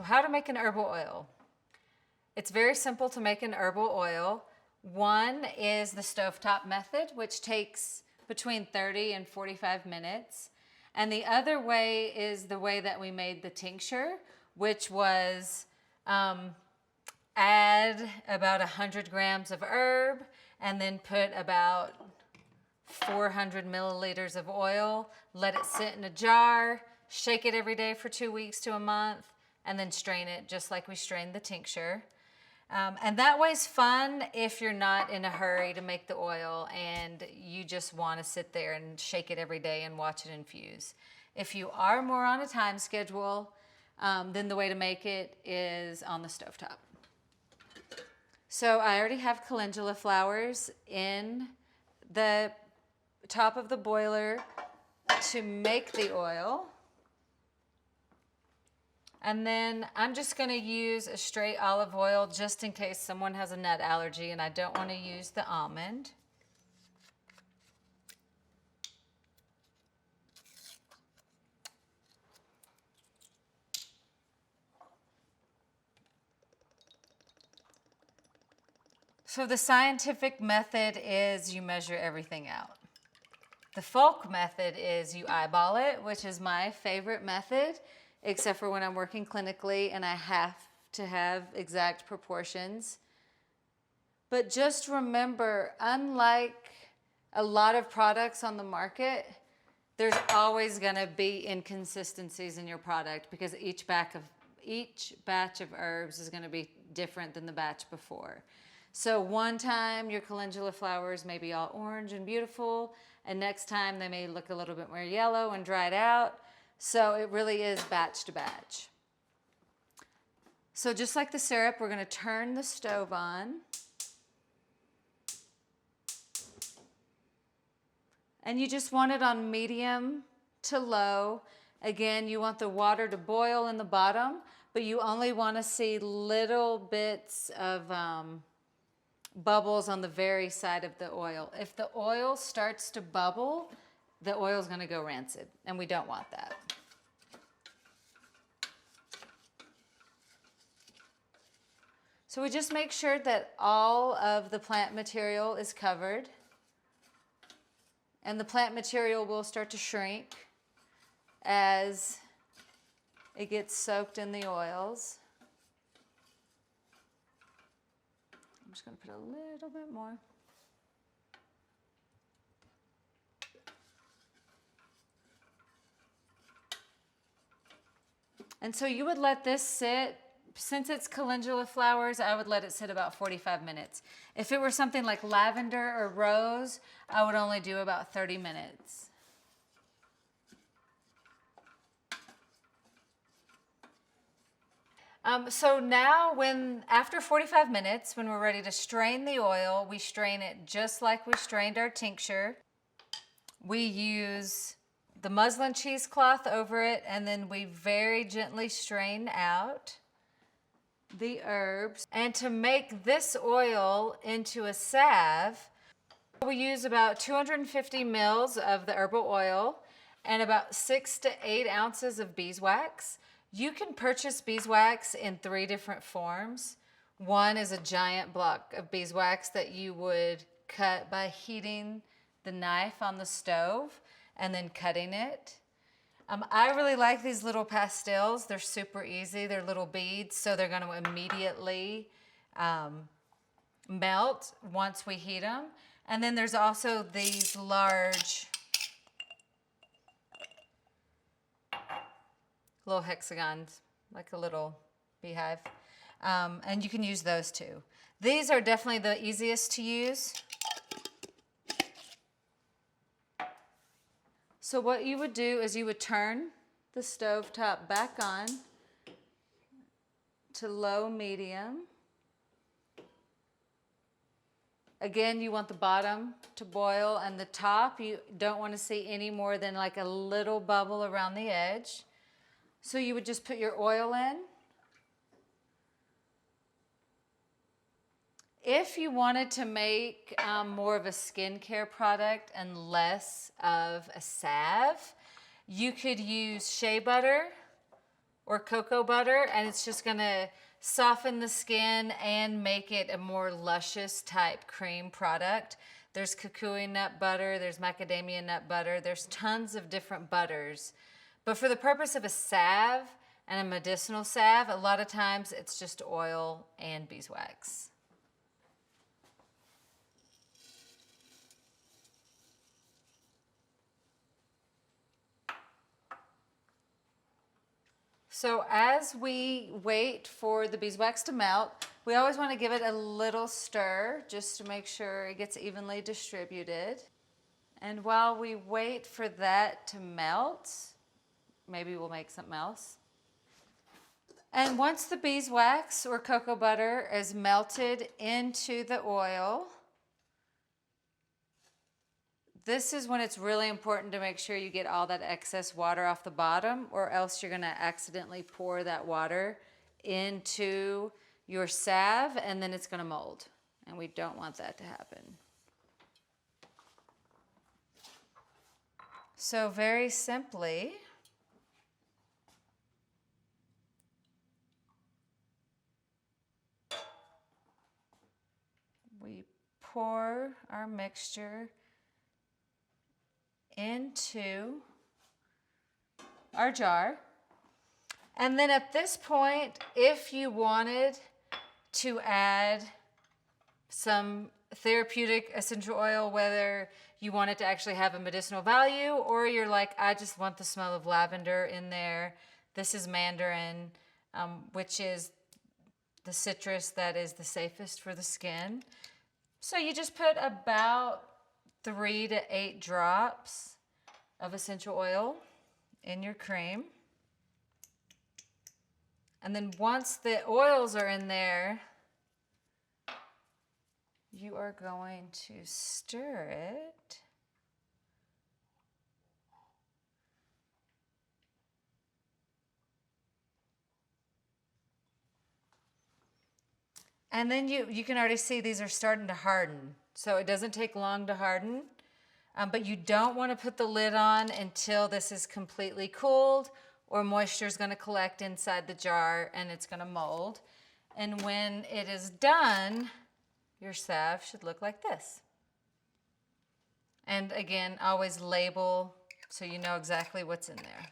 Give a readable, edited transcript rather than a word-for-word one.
So how to make an herbal oil. It's very simple to make an herbal oil. One is the stovetop method, which takes between 30 and 45 minutes. And the other way is the way that we made the tincture, which was add about 100 grams of herb and then put about 400 milliliters of oil, let it sit in a jar, shake it every day for 2 weeks to a month, and then strain it just like we strained the tincture. And that way's fun if you're not in a hurry to make the oil and you just want to sit there and shake it every day and watch it infuse. If you are more on a time schedule, then the way to make it is on the stovetop. So I already have calendula flowers in the top of the boiler to make the oil. And then I'm just going to use a straight olive oil just in case someone has a nut allergy and I don't want to use the almond. So the scientific method is you measure everything out. The folk method is you eyeball it, which is my favorite method, except for when I'm working clinically and I have to have exact proportions. But just remember, unlike a lot of products on the market, there's always going to be inconsistencies in your product because each batch of herbs is going to be different than the batch before. So one time your calendula flowers may be all orange and beautiful, and next time they may look a little bit more yellow and dried out. So it really is batch to batch. So just like the syrup, we're going to turn the stove on. And you just want it on medium to low. Again, you want the water to boil in the bottom, but you only want to see little bits of bubbles on the very side of the oil. If the oil starts to bubble, the oil is going to go rancid, and we don't want that. So we just make sure that all of the plant material is covered, and the plant material will start to shrink as it gets soaked in the oils. I'm just going to put a little bit more. And so you would let this sit, since it's calendula flowers, I would let it sit about 45 minutes. If it were something like lavender or rose, I would only do about 30 minutes. So now after 45 minutes, when we're ready to strain the oil, we strain it just like we strained our tincture. We use the muslin cheesecloth over it, and then we very gently strain out the herbs. And to make this oil into a salve, we use about 250 mils of the herbal oil and about 6 to 8 ounces of beeswax. You can purchase beeswax in 3 different forms. One is a giant block of beeswax that you would cut by heating the knife on the stove and then cutting it. I really like these little pastils. They're super easy. They're little beads, so they're going to immediately melt once we heat them. And then there's also these large little hexagons, like a little beehive. And you can use those too. These are definitely the easiest to use. So what you would do is you would turn the stove top back on to low medium. Again, you want the bottom to boil and the top, you don't want to see any more than like a little bubble around the edge. So you would just put your oil in. If you wanted to make more of a skincare product and less of a salve, you could use shea butter or cocoa butter, and it's just gonna soften the skin and make it a more luscious type cream product. There's kukui nut butter, there's macadamia nut butter, there's tons of different butters. But for the purpose of a salve and a medicinal salve, a lot of times it's just oil and beeswax. So as we wait for the beeswax to melt, we always want to give it a little stir just to make sure it gets evenly distributed. And while we wait for that to melt, maybe we'll make something else. And once the beeswax or cocoa butter is melted into the oil, this is when it's really important to make sure you get all that excess water off the bottom, or else you're going to accidentally pour that water into your salve and then it's going to mold. And we don't want that to happen. So very simply, we pour our mixture into our jar. And then at this point, if you wanted to add some therapeutic essential oil, whether you want it to actually have a medicinal value or you're like, I just want the smell of lavender in there. This is mandarin, which is the citrus that is the safest for the skin. So you just put about 3 to 8 drops of essential oil in your cream. And then once the oils are in there, you are going to stir it. And then you can already see these are starting to harden. So it doesn't take long to harden, but you don't want to put the lid on until this is completely cooled, or moisture is going to collect inside the jar and it's going to mold. And when it is done, your salve should look like this. And again, always label so you know exactly what's in there.